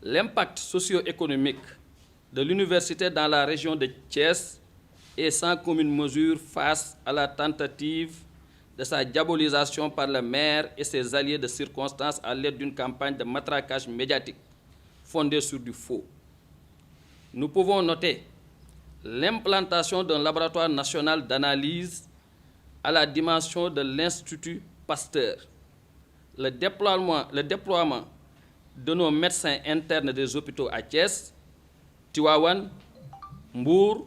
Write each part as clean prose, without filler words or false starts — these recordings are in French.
L'impact socio-économique de l'université dans la région de Thiès est sans commune mesure face à la tentative de sa diabolisation par le maire et ses alliés de circonstance à l'aide d'une campagne de matraquage médiatique fondée sur du faux. Nous pouvons noter l'implantation d'un laboratoire national d'analyse à la dimension de l'Institut Pasteur, le déploiement de nos médecins internes des hôpitaux à Thiès, Tivaouane, Mbour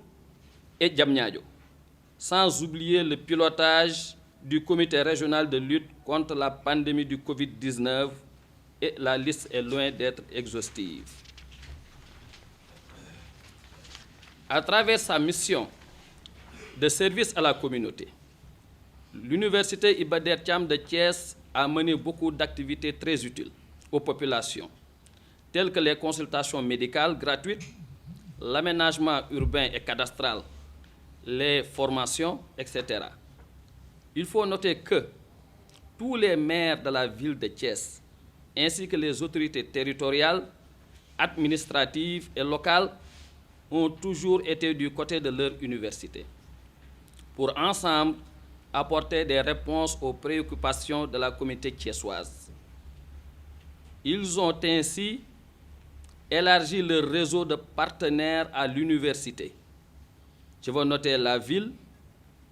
et Diamniadio, sans oublier le pilotage du comité régional de lutte contre la pandémie du Covid-19, et la liste est loin d'être exhaustive. À travers sa mission de service à la communauté, l'Université Iba Der Thiam de Thiès a mené beaucoup d'activités très utiles aux populations, telles que les consultations médicales gratuites, l'aménagement urbain et cadastral, les formations, etc. Il faut noter que tous les maires de la ville de Thiès, ainsi que les autorités territoriales, administratives et locales, ont toujours été du côté de leur université, pour ensemble apporter des réponses aux préoccupations de la communauté thiessoise. Ils ont ainsi élargi leur réseau de partenaires à l'université. Je veux noter la ville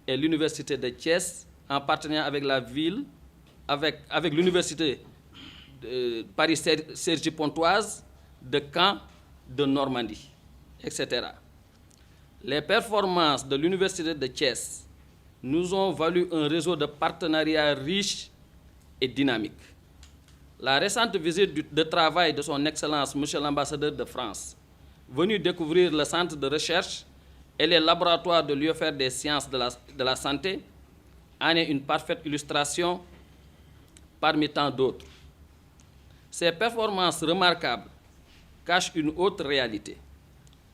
et l'université de Thiès en partenariat avec la ville, avec l'université de Paris-Cergy-Pontoise, de Caen, de Normandie, etc. Les performances de l'université de Thiès nous ont valu un réseau de partenariats riche et dynamique. La récente visite de travail de son Excellence, Monsieur l'ambassadeur de France, venu découvrir le centre de recherche et les laboratoires de l'UFR des sciences de la santé, en est une parfaite illustration parmi tant d'autres. Ces performances remarquables cachent une autre réalité.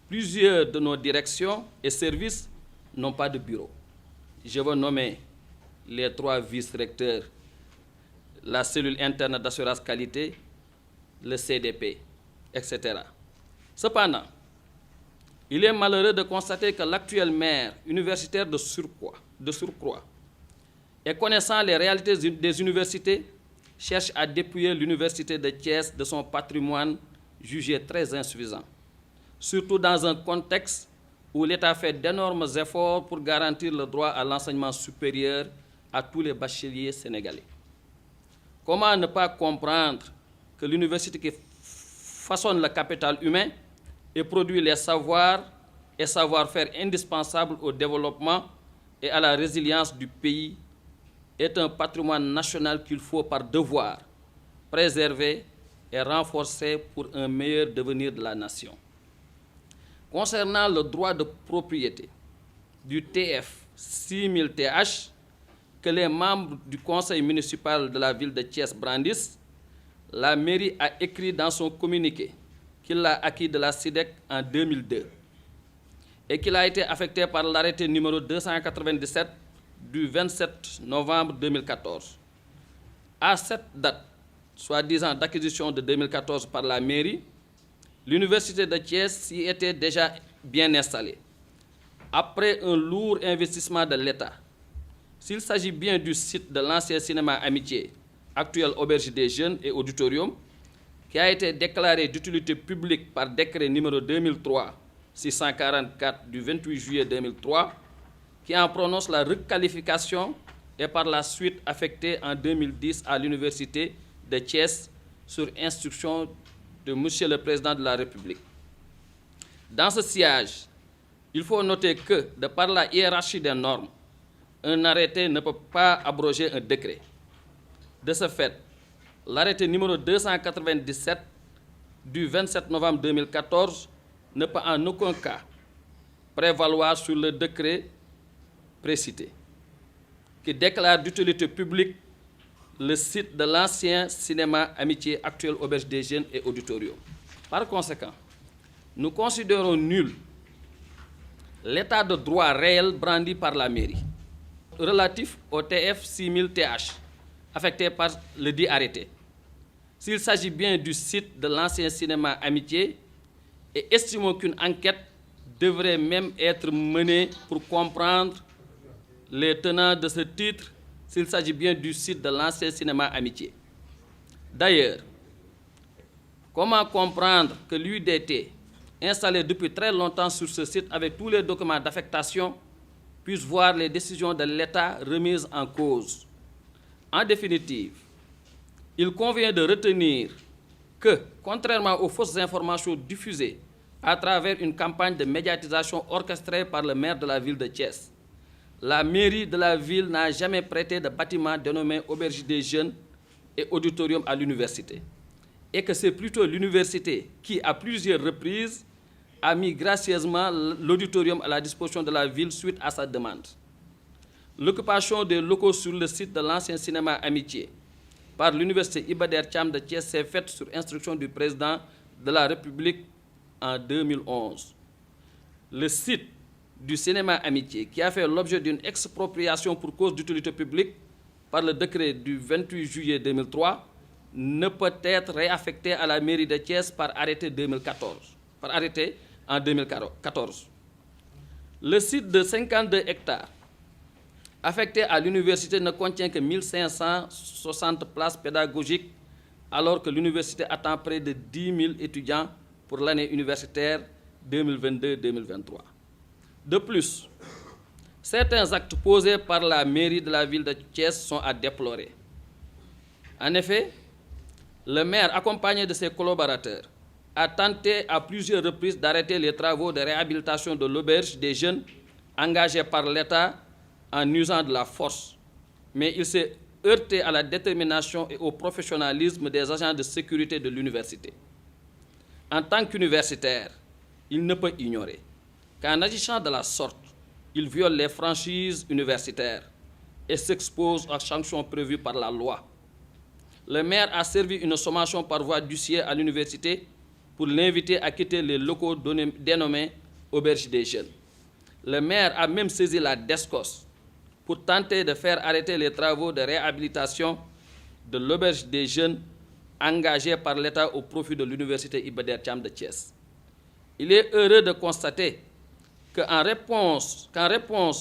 Plusieurs de nos directions et services n'ont pas de bureau. Je veux nommer les 3 vice-recteurs, la cellule interne d'assurance qualité, le CDP, etc. Cependant, il est malheureux de constater que l'actuel maire universitaire de surcroît, et connaissant les réalités des universités, cherche à dépouiller l'université de Thiès de son patrimoine jugé très insuffisant, surtout dans un contexte où l'État fait d'énormes efforts pour garantir le droit à l'enseignement supérieur à tous les bacheliers sénégalais. Comment ne pas comprendre que l'université qui façonne le capital humain et produit les savoirs et savoir-faire indispensables au développement et à la résilience du pays est un patrimoine national qu'il faut par devoir préserver et renforcer pour un meilleur devenir de la nation. Concernant le droit de propriété du TF 6000TH que les membres du conseil municipal de la ville de Thiès brandissent, la mairie a écrit dans son communiqué qu'il l'a acquis de la SIDEC en 2002 et qu'il a été affecté par l'arrêté numéro 297 du 27 novembre 2014. À cette date, soi-disant d'acquisition de 2014 par la mairie, l'université de Thiès s'y était déjà bien installée. Après un lourd investissement de l'État, s'il s'agit bien du site de l'ancien cinéma Amitié, actuel auberge des jeunes et auditorium, qui a été déclaré d'utilité publique par décret numéro 2003-644 du 28 juillet 2003, qui en prononce la requalification et par la suite affecté en 2010 à l'université de Thiès sur instruction de Monsieur le Président de la République. Dans ce sillage, il faut noter que, de par la hiérarchie des normes, un arrêté ne peut pas abroger un décret. De ce fait, l'arrêté numéro 297 du 27 novembre 2014 ne peut en aucun cas prévaloir sur le décret précité, qui déclare d'utilité publique le site de l'ancien cinéma Amitié, actuel auberge des jeunes et auditorium. Par conséquent, nous considérons nul l'état de droit réel brandi par la mairie relatif au TF 6000TH affecté par le dit arrêté. s'il s'agit bien du site de l'ancien cinéma Amitié et estimons qu'une enquête devrait même être menée pour comprendre les tenants de ce titre s'il s'agit bien du site de l'ancien cinéma Amitié. D'ailleurs, comment comprendre que l'UDT, installé depuis très longtemps sur ce site avec tous les documents d'affectation, puisse voir les décisions de l'État remises en cause? En définitive, il convient de retenir que, contrairement aux fausses informations diffusées à travers une campagne de médiatisation orchestrée par le maire de la ville de Thiès, la mairie de la ville n'a jamais prêté de bâtiment dénommé Auberge des Jeunes et auditorium à l'université, et que c'est plutôt l'université qui, à plusieurs reprises, a mis gracieusement l'auditorium à la disposition de la ville suite à sa demande. L'occupation des locaux sur le site de l'ancien cinéma Amitié par l'université Iba Der Thiam de Thiès s'est faite sur instruction du président de la République en 2011. Le site du cinéma Amitié, qui a fait l'objet d'une expropriation pour cause d'utilité publique par le décret du 28 juillet 2003, ne peut être réaffecté à la mairie de Thiès par arrêté en 2014. Le site de 52 hectares affecté à l'université ne contient que 1560 places pédagogiques, alors que l'université attend près de 10 000 étudiants pour l'année universitaire 2022-2023. De plus, certains actes posés par la mairie de la ville de Thiès sont à déplorer. En effet, le maire, accompagné de ses collaborateurs, a tenté à plusieurs reprises d'arrêter les travaux de réhabilitation de l'auberge des jeunes engagés par l'État en usant de la force. Mais il s'est heurté à la détermination et au professionnalisme des agents de sécurité de l'université. En tant qu'universitaire, il ne peut ignorer qu'en agissant de la sorte, il viole les franchises universitaires et s'expose aux sanctions prévues par la loi. Le maire a servi une sommation par voie d'huissier à l'université pour l'inviter à quitter les locaux dénommés Auberge des Jeunes. Le maire a même saisi la DESCOS pour tenter de faire arrêter les travaux de réhabilitation de l'Auberge des Jeunes engagés par l'État au profit de l'université Iba Der Thiam de Thiès. Il est heureux de constater qu'en réponse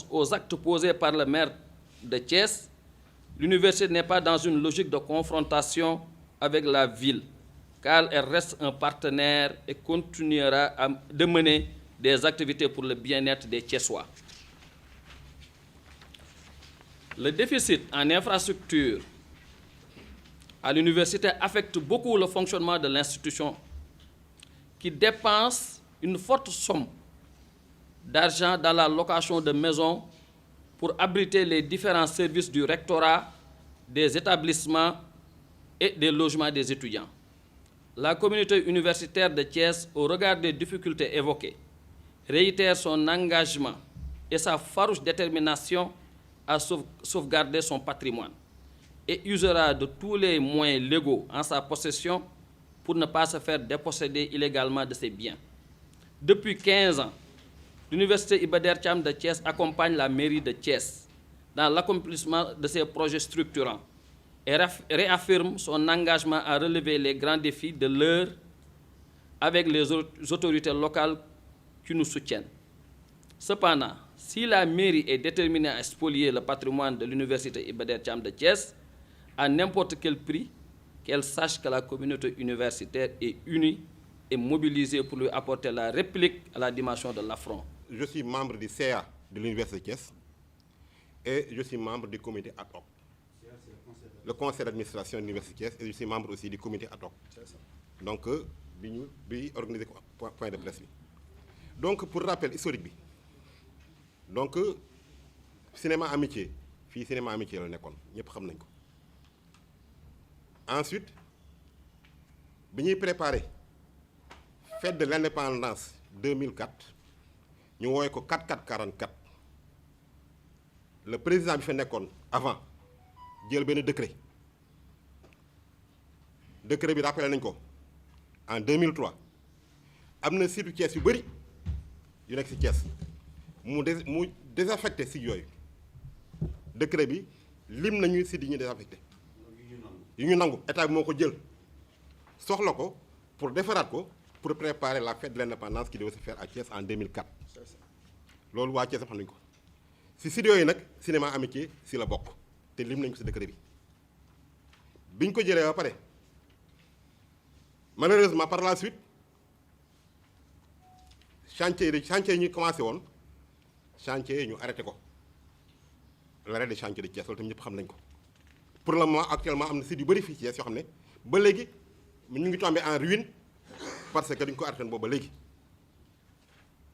aux actes posés par le maire de Thiès, l'université n'est pas dans une logique de confrontation avec la ville, car elle reste un partenaire et continuera de mener des activités pour le bien-être des Thiessois. Le déficit en infrastructure à l'université affecte beaucoup le fonctionnement de l'institution, qui dépense une forte somme d'argent dans la location de maisons pour abriter les différents services du rectorat, des établissements et des logements des étudiants. La communauté universitaire de Thiès, au regard des difficultés évoquées, réitère son engagement et sa farouche détermination à sauvegarder son patrimoine et usera de tous les moyens légaux en sa possession pour ne pas se faire déposséder illégalement de ses biens. Depuis 15 ans, l'université Iba Der Thiam de Thiès accompagne la mairie de Thiès dans l'accomplissement de ses projets structurants et réaffirme son engagement à relever les grands défis de l'heure avec les autorités locales qui nous soutiennent. Cependant, si la mairie est déterminée à spolier le patrimoine de l'université Iba Der Thiam de Thiès, à n'importe quel prix, qu'elle sache que la communauté universitaire est unie et mobilisée pour lui apporter la réplique à la dimension de l'affront. Je suis membre du CA de l'université de Thiès et je suis membre du comité ad hoc. Le conseil d'administration de l'université de Thiès, et je suis membre aussi du comité ad hoc. Donc, bi organisé point de presse. Donc, pour rappel historique, donc, cinéma Amitié, fii cinéma Amitié la nekkoon ñëpp xam nañ ko. Ensuite, bi ñuy préparé fête de l'indépendance 2004, ñu woowee ko 4444. Le président bi fa nekkoon avant jël benn décret bi rappelé nañ ko en 2003 am na site Thiès yu bëri yu nekk ci Thiès mu désaffecté site yooyu décret bi lim nañu site yi ñu désaffecté yi ñu nangu état bi moo ko jël soxla ko pour defaraat ko pour préparer la fête de l'indépendance qui devait se faire à Thiès en 2004 loolu waa Thiès xam nañu ko si studio yi nag cinéma amitié si la bokk te lim nañu ko si décret bi biñ ko jëlee ba pare malheureusement par la suite chantier yi ñu commencé woon chantier yi ñu arrêté ko l'arrêt des chantiers de Thiès loolu tamit ñëpp xam nañ ko pour le moment actuellement am na sites yu bëri fii Thiès yoo xam ne ba léegi ñu ngi tombé en ruine parce que dañu ko arrêté boobu ba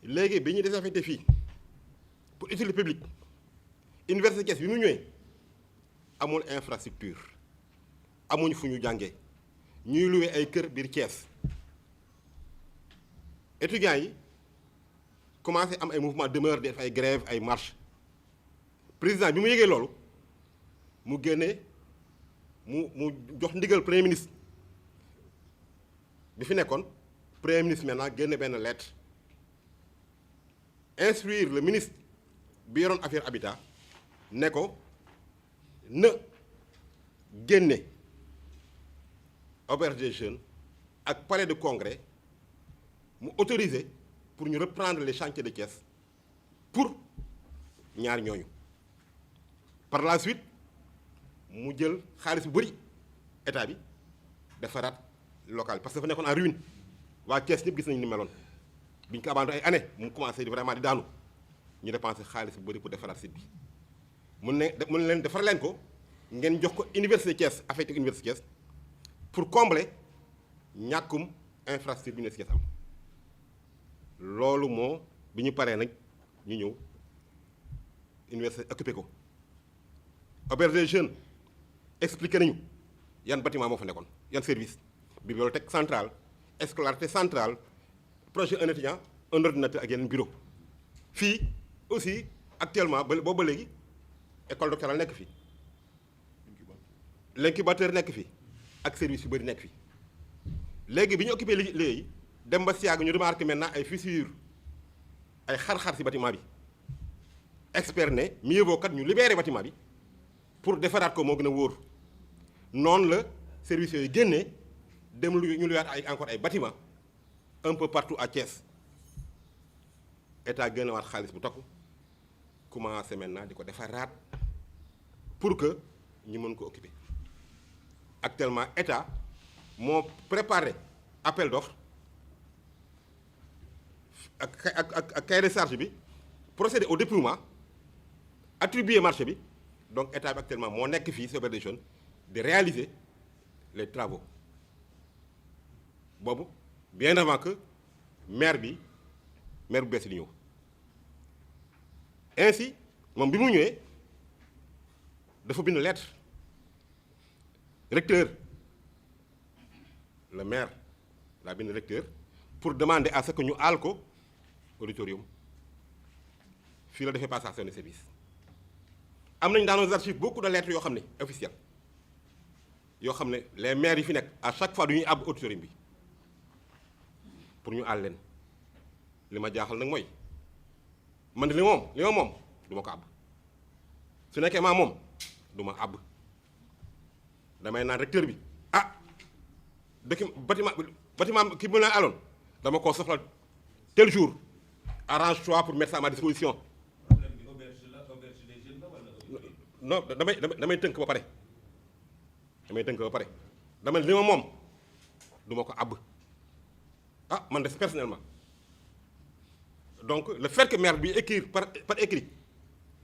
léegi bi ñu désaffecté fii pour utilité publique université Thiès bi mu ñëwee amul infrastructure amuñ fu ñu jàngee ñuy loué ay kër biir Thiès étudiants yi commencé am ay mouvement de demeure def ay grève ay marche président bi mu yëgee loolu mu génnee mu jox ndigal premier ministre bi fi nekkoon premier ministre maintenant génne benn lettre instruire le ministre bi yoroon affaire habitat ne ko na génne auberge des jeunes ak palais de congrès mu autorisé pour ñu reprendre les chantiers de Thiès pour ñaar ñooñu par la suite mu jël xaalis bu bëri état bi defaraat local parce que dafa nekkoon en ruine waa Thiès ñëpp gis nañu ni meloon biñ ko abandonné ay années mu commencé vraiment di daanu ñu dépensé xaalis bu bëri pour defaraat site bi mun leen defar leen ko ngeen jox ko université Thiès affecté université Thiès pour combler ñàkkum infrastructure bi université Thiès am loolu moo bi ñu paree nag ñu ñëw université occupé ko auberge des jeunes expliqué nañu yan bâtiment moo fa nekkoon yan service bibliothèque centrale scolarité centrale projet un étudiant un ordinateur ak yeneen bureau fii aussi actuellement boobu ba léegi école doctorale nekk fi l'incubateur nekk fi ak service yu bëri nekk fi léegi bi ñu occupé léegi dem ba siyaag ñu remarqué maintenant ay fissures ay xar-xar ci bâtiment bi expert ne mieux vaut kat ñu libéré bâtiment bi pour defaraat ko moo gën a wóor noonu la services yooyu génnee dem lu ñu luyaat ay encore ay bâtiment un peu partout à Thiès état génnewaat xaalis bu takku commencé maintenant di ko defaraat pour que ñu mën ko occuper actuellement état moo préparé appel d'offres ak cahier de charge bi procéder au déploiement attribuer marché bi donc état bi actuellement moo nekk fii sur des jeunes de réaliser les travaux boobu bien avant que maire bu bees di ñëw ainsi moom bi mu ñëwee dafa bind lettre recteur le maire laa bind recteur pour demander à ce que ñu aal ko auditorium fii la defee passation de service am nañ dans nos archives beaucoup de lettres yoo xam ne officielles yoo xam ne les maires yi fi nekk à chaque fois du ñuy àbb auditorium bi pour ñu àll leen li ma jaaxal nag mooy man li ma moom du ma ko àbb su nekkee maa moom du ma àbb damay naan recteur bi dëkk bâtiment ki mu la aloon dama koo soxla tel jour arrange-toi pour mettre ça à ma disposition. Non damay tënk ba pare dama li ma moom du ma ko àbb man de personnellement donc le fait que maire bi écrire par écrit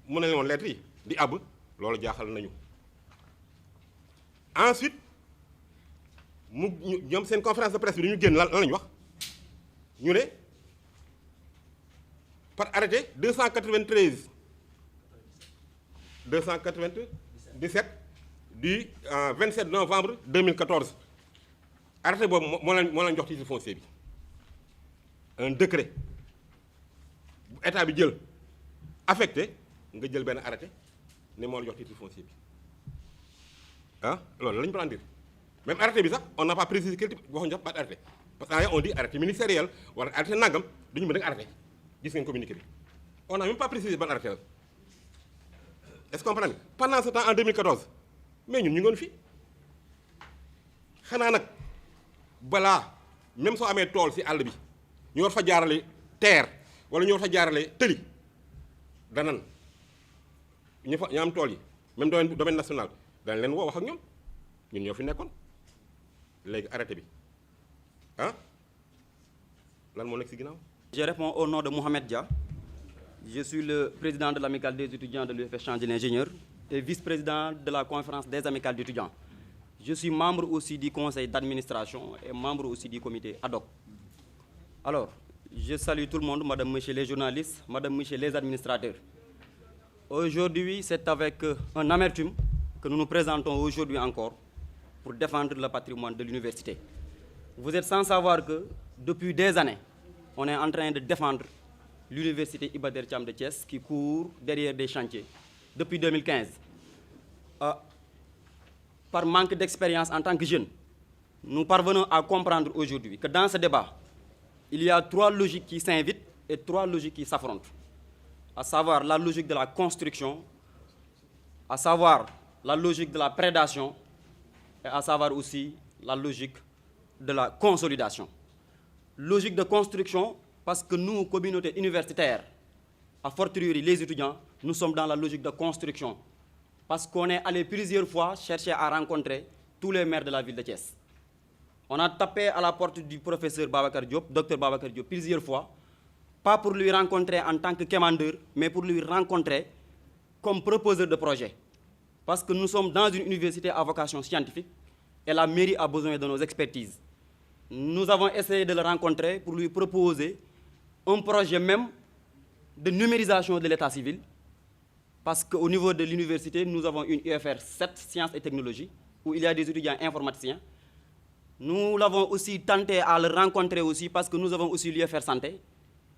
mu ne woon lettre yi di àbb loolu jaaxal nañu ensuite ñoom seen conférence de presse bi dañu génn lan lañu wax ñu ne par arrêté 297 du 27 novembre 2014 arrêté boobu moo leen jox titre foncier bi un décret bu état bi jël affecté nga jël benn arrêté ne moo la jox titre foncier bi loolu la ñu ko daan dire même arrêté bi sax on n'a pas précisé quel type waxuñu sax pas arrêté parce que on dit arrêté ministériel wala arrêté nangam duñu mën a arrêté gis ngeen communiqué bi on n'a même pas précisé ban arrêté la est-ce que comprendre pendant ce temps en 2014 mais ñun ñu ngoon fii xanaa nag balaa même soo amee tool ci àll bi ñu war fa jaarale terre wala ñu war fa jaarale tëli danan ñu am tool yi même domaine national dañ leen woo wax ak ñoom ñun ñoo fi nekkoon léegi arrêté bi ah lan moo nekk ci ginnaaw. Je réponds au nom de Mohamed Dia. Je suis le président de l'amicale des étudiants de l'UFR Champs de l'Ingénieur et vice-président de la conférence des amicales d'étudiants. Je suis membre aussi du conseil d'administration et membre aussi du comité ad hoc. Alors, je salue tout le monde, madame, monsieur les journalistes, madame, monsieur les administrateurs. Aujourd'hui, c'est avec un amertume que nous nous présentons aujourd'hui encore pour défendre le patrimoine de l'université. Vous êtes sans savoir que depuis des années, on est en train de défendre l'université Iba Der Thiam de Thiès qui court derrière des chantiers depuis 2015. Par manque d'expérience en tant que jeunes, nous parvenons à comprendre aujourd'hui que dans ce débat, il y a 3 logiques qui s'invitent et 3 logiques qui s'affrontent. À savoir la logique de la construction, à savoir la logique de la prédation et à savoir aussi la logique de la consolidation. Logique de construction parce que nous, communauté universitaire, à fortiori les étudiants, nous sommes dans la logique de construction. Parce qu'on est allé plusieurs fois chercher à rencontrer tous les maires de la ville de Thiès. On a tapé à la porte du professeur Babacar Diop, docteur Babacar Diop, plusieurs fois, pas pour lui rencontrer en tant que commandeur, mais pour lui rencontrer comme proposeur de projet. Parce que nous sommes dans une université à vocation scientifique et la mairie a besoin de nos expertises. Nous avons essayé de le rencontrer pour lui proposer un projet même de numérisation de l'état civil, parce qu'au niveau de l'université, nous avons une UFR 7, Sciences et Technologies, où il y a des étudiants informaticiens. Nous l'avons aussi tenté à le rencontrer aussi parce que nous avons aussi l'UFR Santé,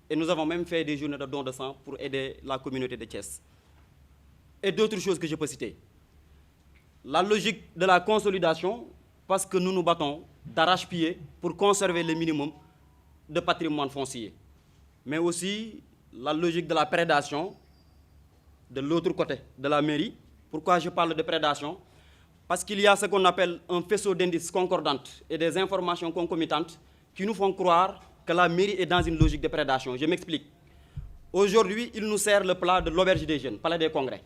et nous avons même fait des journées de dons de sang pour aider la communauté de Thiès. Et d'autres choses que je peux citer. La logique de la consolidation, parce que nous nous battons d'arrache-pied pour conserver le minimum de patrimoine foncier. Mais aussi la logique de la prédation, de l'autre côté de la mairie. Pourquoi je parle de prédation? Parce qu'il y a ce qu'on appelle un faisceau d'indices concordantes et des informations concomitantes qui nous font croire que la mairie est dans une logique de prédation. Je m'explique. Aujourd'hui, il nous sert le plat de l'auberge des jeunes, palais des congrès.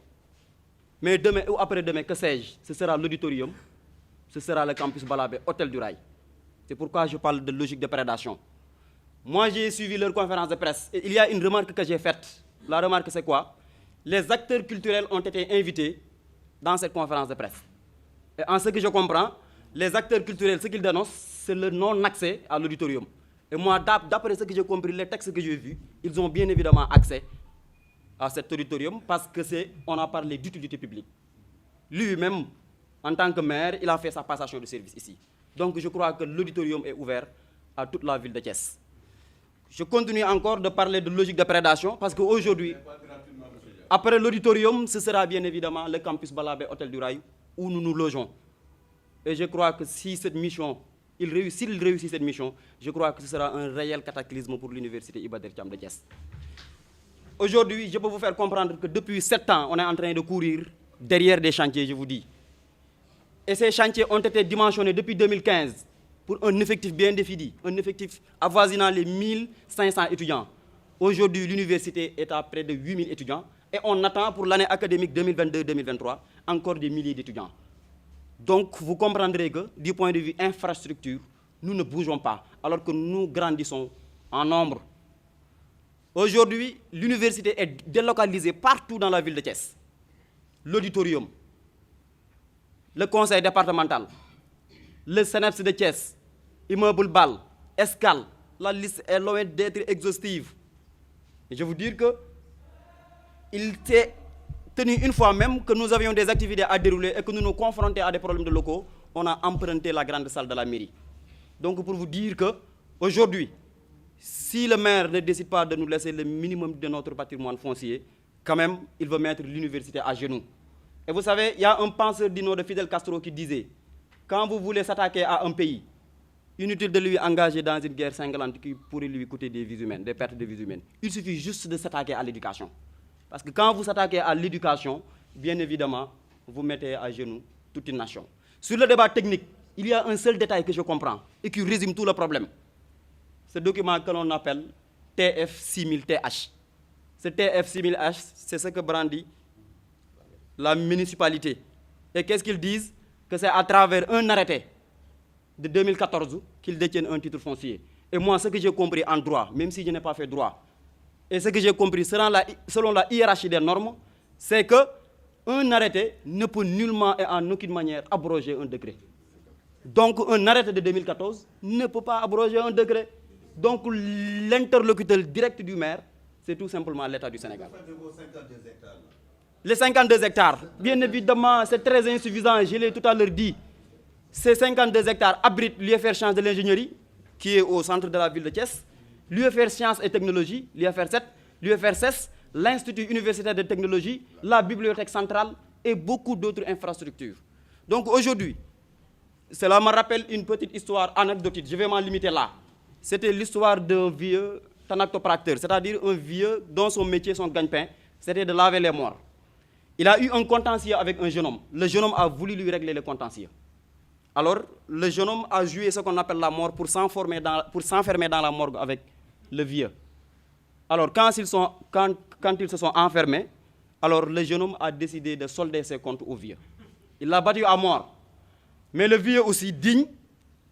Mais demain ou après-demain, que sais-je, ce sera l'auditorium, ce sera le campus Balabé, Hôtel du Rail. C'est pourquoi je parle de logique de prédation. Moi, j'ai suivi leur conférence de presse et il y a une remarque que j'ai faite. La remarque, c'est quoi? Les acteurs culturels ont été invités dans cette conférence de presse. Et en ce que je comprends, les acteurs culturels, ce qu'ils dénoncent, c'est le non-accès à l'auditorium. Et moi, d'après ce que j'ai compris, les textes que j'ai vus, ils ont bien évidemment accès à cet auditorium parce qu'on a parlé d'utilité publique. Lui-même, en tant que maire, il a fait sa passation de service ici. Donc je crois que l'auditorium est ouvert à toute la ville de Thiès. Je continue encore de parler de logique de prédation parce qu'aujourd'hui, après l'auditorium, ce sera bien évidemment le campus Balabé, Hôtel du Rail, où nous nous logeons. Et je crois que si cette mission, s'il réussit cette mission, je crois que ce sera un réel cataclysme pour l'université Iba Der Thiam de Thiès. Aujourd'hui, je peux vous faire comprendre que depuis 7 ans, on est en train de courir derrière des chantiers, je vous dis. Et ces chantiers ont été dimensionnés depuis 2015 pour un effectif bien défini, un effectif avoisinant les 1500 étudiants. Aujourd'hui, l'université est à près de 8000 étudiants et on attend pour l'année académique 2022-2023 encore des milliers d'étudiants. Donc, vous comprendrez que, du point de vue infrastructure, nous ne bougeons pas, alors que nous grandissons en nombre. Aujourd'hui, l'université est délocalisée partout dans la ville de Thiès. L'auditorium, le conseil départemental, le CNEPS de Thiès, immeuble BAL, Escale, la liste est loin d'être exhaustive. Et je veux dire que il s'est tenu une fois même que nous avions des activités à dérouler et que nous nous confrontions à des problèmes de locaux, on a emprunté la grande salle de la mairie. Donc pour vous dire qu'aujourd'hui, si le maire ne décide pas de nous laisser le minimum de notre patrimoine foncier, quand même, il veut mettre l'université à genoux. Et vous savez, il y a un penseur du nom de Fidel Castro qui disait, quand vous voulez s'attaquer à un pays, inutile de lui engager dans une guerre cinglante qui pourrait lui coûter des vies humaines, des pertes de vies humaines. Il suffit juste de s'attaquer à l'éducation. Parce que quand vous s'attaquez à l'éducation, bien évidemment, vous mettez à genoux toute une nation. Sur le débat technique, il y a un seul détail que je comprends et qui résume tout le problème. Ce document que l'on appelle TF6000TH. Ce TF6000H, c'est ce que brandit la municipalité. Et qu'est-ce qu'ils disent? Que c'est à travers un arrêté de 2014 qu'ils détiennent un titre foncier. Et moi, ce que j'ai compris en droit, même si je n'ai pas fait droit, et ce que j'ai compris selon la hiérarchie des normes, c'est qu'un arrêté ne peut nullement et en aucune manière abroger un décret. Donc un arrêté de 2014 ne peut pas abroger un décret. Donc l'interlocuteur direct du maire, c'est tout simplement l'État du Sénégal. Les 52 hectares, bien évidemment, c'est très insuffisant, je l'ai tout à l'heure dit. Ces 52 hectares abritent l'UFR Sciences de l'Ingénierie, qui est au centre de la ville de Thiès, l'UFR Sciences et Technologies, l'UFR 7, l'UFR CES, l'Institut universitaire de technologie, la bibliothèque centrale et beaucoup d'autres infrastructures. Donc aujourd'hui, cela me rappelle une petite histoire anecdotique, je vais m'en limiter là. C'était l'histoire d'un vieux thanatopracteur, c'est-à-dire un vieux dont son métier, son gagne-pain, c'était de laver les morts. Il a eu un contentieux avec un jeune homme. Le jeune homme a voulu lui régler le contentieux. Alors, le jeune homme a joué ce qu'on appelle la mort pour s'enfermer dans la morgue avec le vieux. Alors, quand ils se sont enfermés, alors le jeune homme a décidé de solder ses comptes au vieux. Il l'a battu à mort. Mais le vieux aussi digne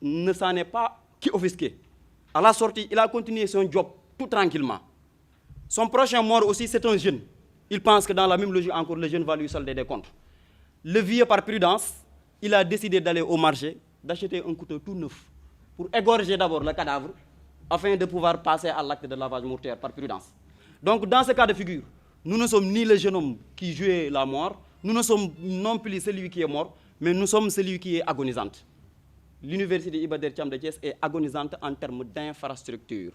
ne s'en est pas offusqué. À la sortie, il a continué son job tout tranquillement. Son prochain mort aussi, c'est un jeune. Il pense que dans la même logique encore, le jeune va lui solder des comptes. Le vieux, par prudence, il a décidé d'aller au marché, d'acheter un couteau tout neuf pour égorger d'abord le cadavre afin de pouvoir passer à l'acte de lavage mortuaire par prudence. Donc dans ce cas de figure, nous ne sommes ni le jeune homme qui jouait la mort, nous ne sommes non plus celui qui est mort, mais nous sommes celui qui est agonisante. L'université Iba Der Thiam de Thiès est agonisante en termes d'infrastructure.